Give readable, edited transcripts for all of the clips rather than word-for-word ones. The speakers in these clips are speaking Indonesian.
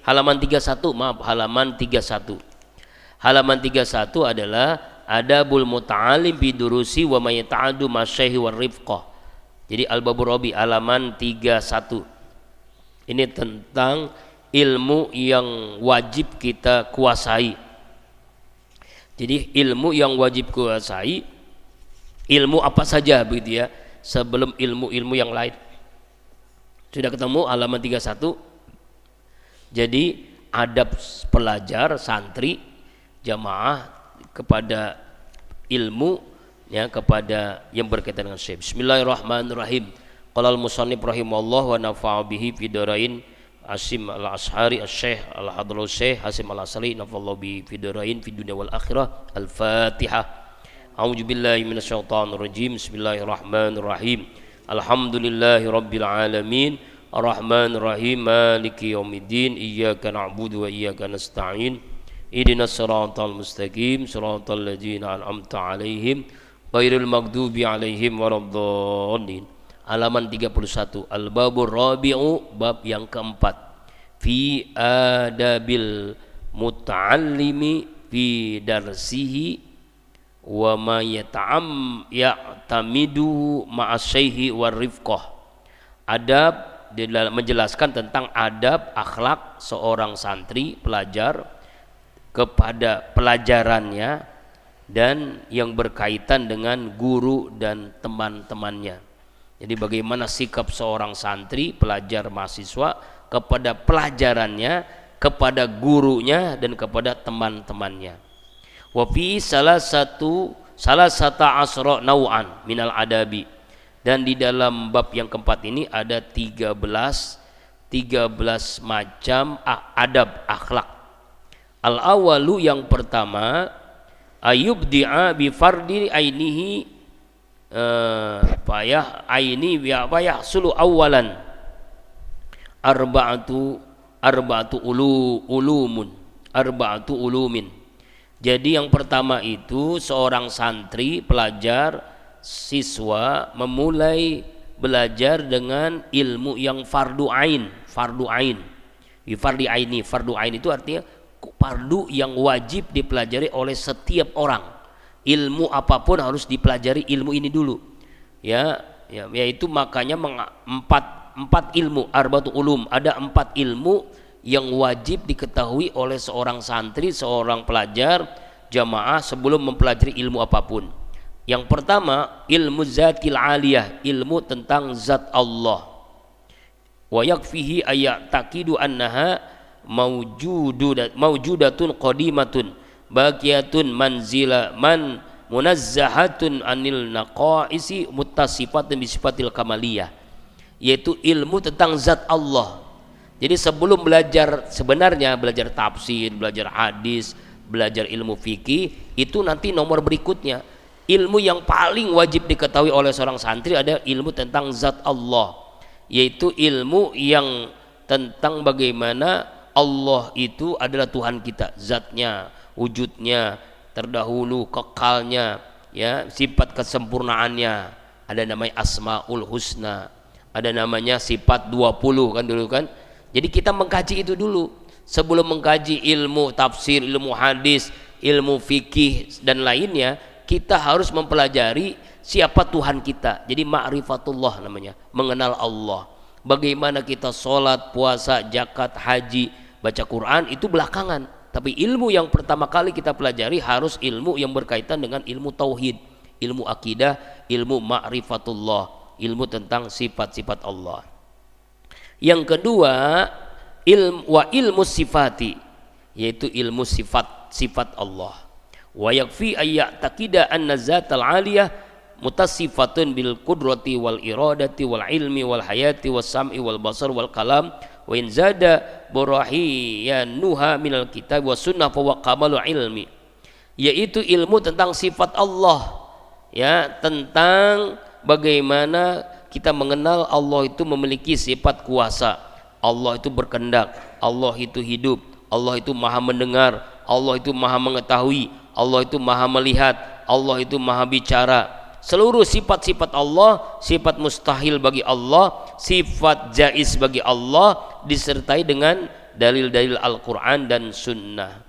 halaman 31, maaf, halaman 31. Halaman 31 adalah adabul muta'alim bidurusi wa may ta'addu masyaihi war rifqah. Jadi Al-Babur Rabi halaman 31. Ini tentang ilmu yang wajib kita kuasai. Jadi ilmu yang wajib kuasai, ilmu apa saja begitu ya, sebelum ilmu-ilmu yang lain. Sudah ketemu halaman 31. Jadi adab pelajar, santri, jamaah kepada ilmu, ya, kepada yang berkaitan dengan syekh. Bismillahirrahmanirrahim. Qala al-musannif rahimahullah wa nafa'a bihi fi darain Hasim al-Ash'ari al-Syekh al-Hadraus Syekh Hasim al-Asri nafallahu bi fi darain fi dunya wal akhirah. Al-Fatihah. A'udzu billahi minasyaitonir rajim. Bismillahirrahmanirrahim. Alhamdulillahi rabbil alamin. Ar-Rahmanir Rahim. Maliki yaumiddin. Iyyaka na'budu wa iyyaka nasta'in. Ihdinas siratal mustaqim. Siratal ladzina an'amta 'alaihim ghairil maghdubi 'alaihim waladdallin. Halaman 31. Al-Babur Rabi'u, bab yang keempat. Fi adabil muta'allimi fi darsihi wa ma ya'tamidu ma'asyaihi war rifqah. Adab, menjelaskan tentang adab akhlak seorang santri pelajar kepada pelajarannya dan yang berkaitan dengan guru dan teman-temannya. Jadi bagaimana sikap seorang santri, pelajar, mahasiswa kepada pelajarannya, kepada gurunya dan kepada teman-temannya. Wa fi salah sata asra nau'an minal adabi. Dan di dalam bab yang keempat ini ada 13 macam adab akhlak. Al-awalu, yang pertama, ayubdi'a bi fardi ainihi payah aini ya payah sulu awalan arba'atu ulumin. Jadi yang pertama itu seorang santri, pelajar, siswa memulai belajar dengan ilmu yang fardu ain. Fardu ain itu artinya fardu yang wajib dipelajari oleh setiap orang. Ilmu apapun harus dipelajari ilmu ini dulu, yaitu makanya empat ilmu, arba'atu ulum. Ada 4 ilmu yang wajib diketahui oleh seorang santri, seorang pelajar, jamaah sebelum mempelajari ilmu apapun. Yang pertama, ilmu zatil aliyah, ilmu tentang zat Allah. Wa yakfihi ayataqidu annaha mawjudatun qadimatun baqiyatun munazzahatun anil naqaisi muttasifatun bi sifatil kamaliyah, yaitu ilmu tentang zat Allah. Jadi sebelum belajar, sebenarnya belajar tafsir, belajar hadis, belajar ilmu fikih, itu nanti nomor berikutnya. Ilmu yang paling wajib diketahui oleh seorang santri ada ilmu tentang zat Allah, yaitu ilmu yang tentang bagaimana Allah itu adalah Tuhan kita, zatnya, wujudnya, terdahulu, kekalnya, ya, sifat kesempurnaannya. Ada namanya Asmaul Husna, ada namanya sifat 20 kan dulu kan. Jadi kita mengkaji itu dulu sebelum mengkaji ilmu tafsir, ilmu hadis, ilmu fikih dan lainnya. Kita harus mempelajari siapa Tuhan kita. Jadi ma'rifatullah namanya, mengenal Allah. Bagaimana kita sholat, puasa, zakat, haji, baca Quran itu belakangan. Tapi ilmu yang pertama kali kita pelajari harus ilmu yang berkaitan dengan ilmu tauhid, ilmu akidah, ilmu ma'rifatullah, ilmu tentang sifat-sifat Allah. Yang kedua, ilmu sifati, yaitu ilmu sifat Allah. Wa yakfi ayya'taqida anna zatal aliyah mutasifatun bil qudrati wal iradati wal ilmi wal hayati was sam'i wal basar wal kalam. Wa in zada burahiyanuha minal kitab wa sunnah fa wa kamalul ilmi, yaitu ilmu tentang sifat Allah, ya, tentang bagaimana kita mengenal Allah itu memiliki sifat kuasa, Allah itu berkehendak, Allah itu hidup, Allah itu maha mendengar, Allah itu maha mengetahui, Allah itu maha melihat, Allah itu maha bicara. Seluruh sifat-sifat Allah, sifat mustahil bagi Allah, sifat jaiz bagi Allah, disertai dengan dalil-dalil Al-Quran dan Sunnah.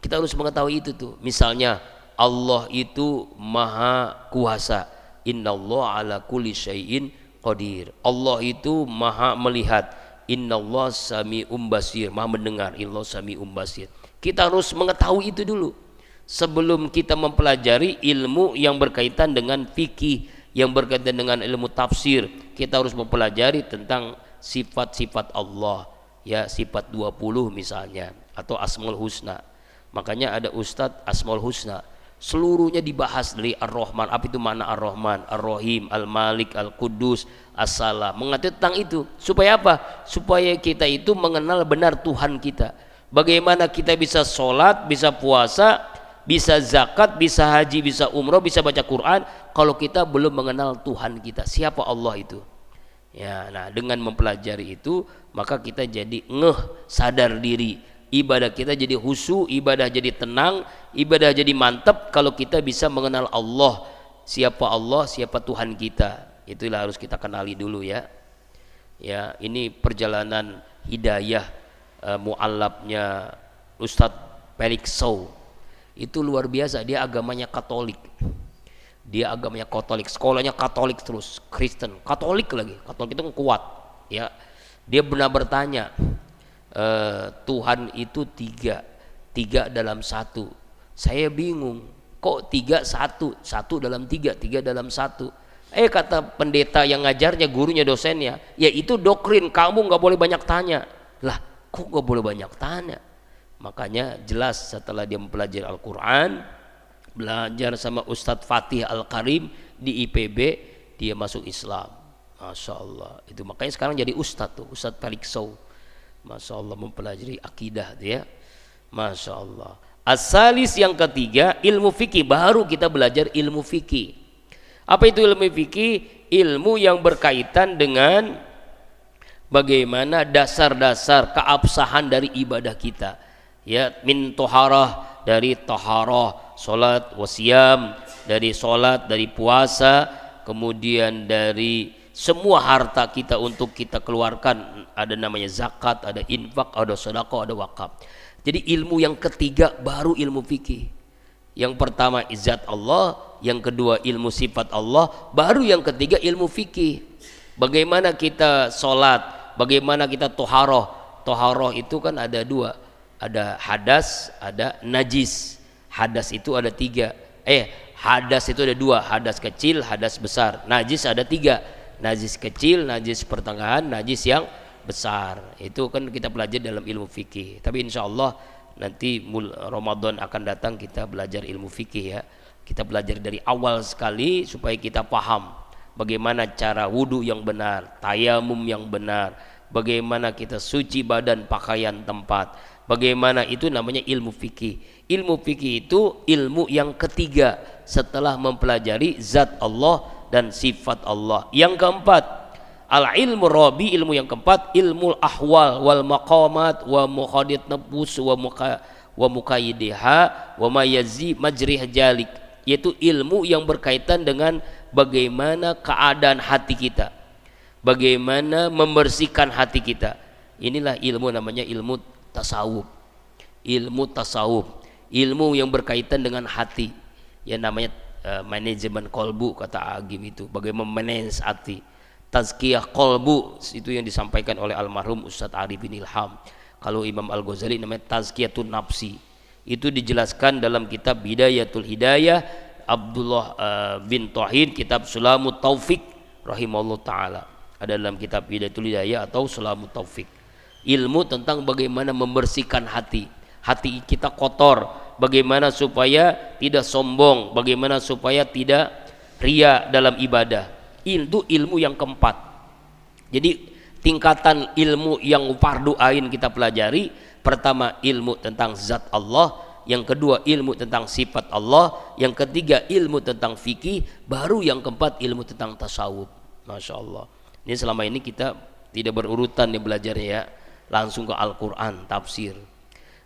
Kita harus mengetahui itu tuh. Misalnya Allah itu maha kuasa, innallaha ala kulli syai'in qadir. Allah itu maha melihat, innallaha sami'um basir, maha mendengar, innallaha sami'um basir. Kita harus mengetahui itu dulu sebelum kita mempelajari ilmu yang berkaitan dengan fikih, yang berkaitan dengan ilmu tafsir. Kita harus mempelajari tentang sifat-sifat Allah, ya, sifat 20 misalnya, atau Asmaul Husna. Makanya ada Ustadz Asmaul Husna, seluruhnya dibahas dari Ar-Rahman. Apa itu makna Ar-Rahman, Ar-Rahim, Al-Malik, Al-Qudus, As-Salam. Mengatur tentang itu. Supaya apa? Supaya kita itu mengenal benar Tuhan kita. Bagaimana kita bisa sholat, bisa puasa, bisa zakat, bisa haji, bisa umroh, bisa baca Quran, kalau kita belum mengenal Tuhan kita, siapa Allah itu. Ya, nah dengan mempelajari itu maka kita jadi sadar diri, ibadah kita jadi khusyuk, ibadah jadi tenang, ibadah jadi mantap kalau kita bisa mengenal Allah, siapa Tuhan kita. Itulah harus kita kenali dulu ya. Ya, ini perjalanan hidayah mu'allabnya Ustadz Felix Sow. Itu luar biasa, dia agamanya Katolik. Sekolahnya Katolik terus, Kristen, Katolik lagi. Katolik itu kuat, ya. Dia benar bertanya, Tuhan itu tiga dalam satu. Saya bingung, kok tiga satu dalam tiga dalam satu. Kata pendeta yang ngajarnya, gurunya, dosennya, ya itu doktrin, kamu nggak boleh banyak tanya. Lah, kok nggak boleh banyak tanya? Makanya jelas setelah dia mempelajari Al-Quran, belajar sama Ustadz Fatih Al-Karim di IPB, dia masuk Islam. Masya Allah. Itu makanya sekarang jadi Ustadz tuh, Ustadz Felix Sow. Masya Allah, mempelajari akidah dia. Masya Allah. As-salis yang ketiga, ilmu fikih. Baru kita belajar ilmu fikih. Apa itu ilmu fikih? Ilmu yang berkaitan dengan bagaimana dasar-dasar keabsahan dari ibadah kita. Ya, min toharah, dari toharah, solat wasiam, dari solat, dari puasa, kemudian dari semua harta kita untuk kita keluarkan, ada namanya zakat, ada infak, ada sedekah, ada wakaf. Jadi ilmu yang ketiga baru ilmu fikih. Yang pertama izat Allah, yang kedua ilmu sifat Allah, baru yang ketiga ilmu fikih. Bagaimana kita solat, bagaimana kita toharoh. Toharoh itu kan ada dua, ada hadas, ada najis. Hadas itu ada tiga. Hadas itu ada dua, hadas kecil, hadas besar. Najis ada tiga, najis kecil, najis pertengahan, najis yang besar. Itu kan kita pelajari dalam ilmu fikih. Tapi insya Allah nanti Ramadan akan datang kita belajar ilmu fikih ya. Kita belajar dari awal sekali supaya kita paham bagaimana cara wudhu yang benar, tayamum yang benar, bagaimana kita suci badan, pakaian, tempat, bagaimana itu namanya ilmu fikih. Ilmu fikih itu ilmu yang ketiga setelah mempelajari zat Allah dan sifat Allah. Yang keempat, al-ilmu rabi, ilmu yang keempat, ilmu ahwal wal maqamat wa muqaddid nafus wa muqayyidiha wa mayazi majrih jalik, yaitu ilmu yang berkaitan dengan bagaimana keadaan hati kita, bagaimana membersihkan hati kita. Inilah ilmu, namanya ilmu tasawuf. Ilmu tasawuf, ilmu yang berkaitan dengan hati, yang namanya manajemen kolbu, kata Agim itu, bagaimana manage hati. Tazkiyah kolbu itu yang disampaikan oleh almarhum Ustadz Arifin Ilham. Kalau Imam Al-Ghazali namanya tazkiyatun nafsi. Itu dijelaskan dalam kitab Bidayatul Hidayah Abdullah bin Thahir, kitab Sulamut Taufik rahimahullah ta'ala. Ada dalam kitab Bidayatul Hidayah atau Sulamut Taufik. Ilmu tentang bagaimana membersihkan hati. Hati kita kotor, bagaimana supaya tidak sombong, bagaimana supaya tidak ria dalam ibadah. Itu ilmu yang keempat. Jadi tingkatan ilmu yang fardu ain kita pelajari, pertama ilmu tentang zat Allah, yang kedua ilmu tentang sifat Allah, yang ketiga ilmu tentang fikih, baru yang keempat ilmu tentang tasawuf. Masya Allah. Ini selama ini kita tidak berurutan nih belajarnya ya, langsung ke Al-Quran, tafsir.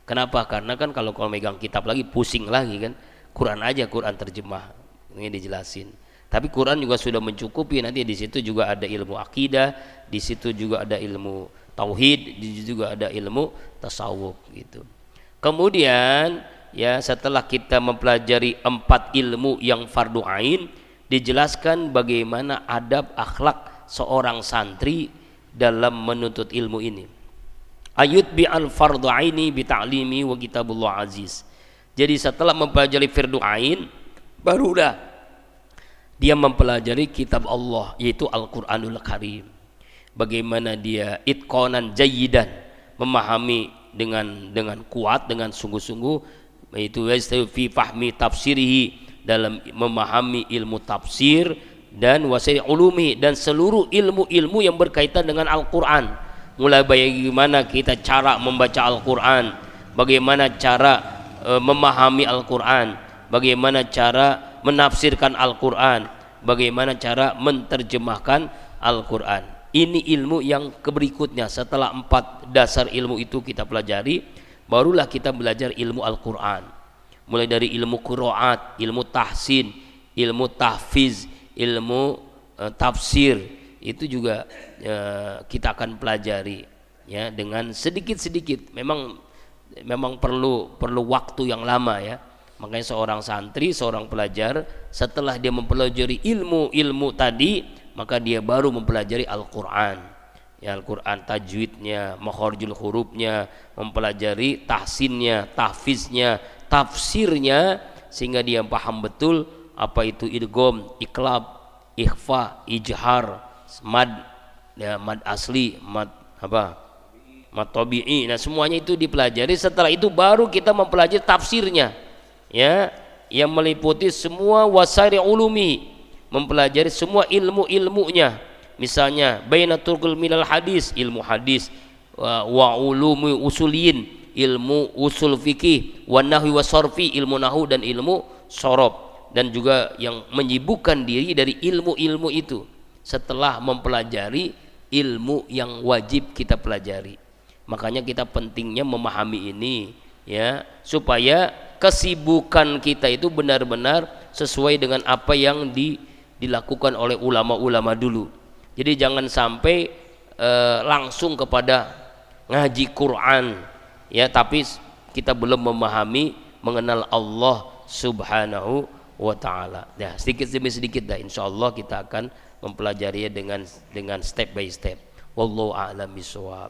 Kenapa? Karena kan kalau megang kitab lagi pusing lagi kan. Quran aja, Quran terjemah ini dijelasin. Tapi Quran juga sudah mencukupi, nanti di situ juga ada ilmu akidah, di situ juga ada ilmu tauhid, juga ada ilmu tasawuf gitu. Kemudian ya setelah kita mempelajari 4 ilmu yang fardu ain, dijelaskan bagaimana adab akhlak seorang santri dalam menuntut ilmu ini. Ayut bi al fardu aini bi ta'limi wa kitabullah aziz. Jadi setelah mempelajari fardu ain, barulah dia mempelajari kitab Allah, yaitu Al-Qur'anul Karim. Bagaimana dia itqanan jayyidan, memahami dengan kuat, dengan sungguh-sungguh, yaitu fi fahmi tafsirihi, dalam memahami ilmu tafsir, dan wasai ulumi, dan seluruh ilmu-ilmu yang berkaitan dengan Al-Qur'an. Mulai bagaimana kita cara membaca Al-Qur'an, bagaimana cara memahami Al-Qur'an, bagaimana cara menafsirkan Al-Qur'an, bagaimana cara menerjemahkan Al-Qur'an. Ini ilmu yang berikutnya. Setelah 4 dasar ilmu itu kita pelajari, barulah kita belajar ilmu Al-Qur'an. Mulai dari ilmu qiraat, ilmu tahsin, ilmu tahfiz, ilmu tafsir, itu juga kita akan pelajari ya dengan sedikit-sedikit. Memang perlu waktu yang lama ya. Makanya seorang santri, seorang pelajar, setelah dia mempelajari ilmu tadi, maka dia baru mempelajari Al-Qur'an. Ya, Al-Qur'an tajwidnya, makharijul hurufnya, mempelajari tahsinnya, tahfiznya, tafsirnya, sehingga dia paham betul apa itu idgham, iqlab, ikhfa, ijhar, mad, ya, mad asli, mad tabi'i. Nah, semuanya itu dipelajari. Setelah itu baru kita mempelajari tafsirnya, ya, yang meliputi semua wasairi ulumi, mempelajari semua ilmu-ilmunya. Misalnya bainatul minal hadis, ilmu hadis, wa ulumi usuliyin, ilmu usul fikih, wa nahwi wa sarfi, ilmu nahwu dan ilmu sorob, dan juga yang menyibukkan diri dari ilmu-ilmu itu setelah mempelajari ilmu yang wajib kita pelajari. Makanya kita pentingnya memahami ini ya, supaya kesibukan kita itu benar-benar sesuai dengan apa yang dilakukan oleh ulama-ulama dulu. Jadi jangan sampai langsung kepada ngaji Quran ya, tapi kita belum memahami, mengenal Allah Subhanahu wa ta'ala. Ya, sedikit demi sedikit dah insyaallah kita akan mempelajarinya dengan step by step. Wallahu a'lam bishawab.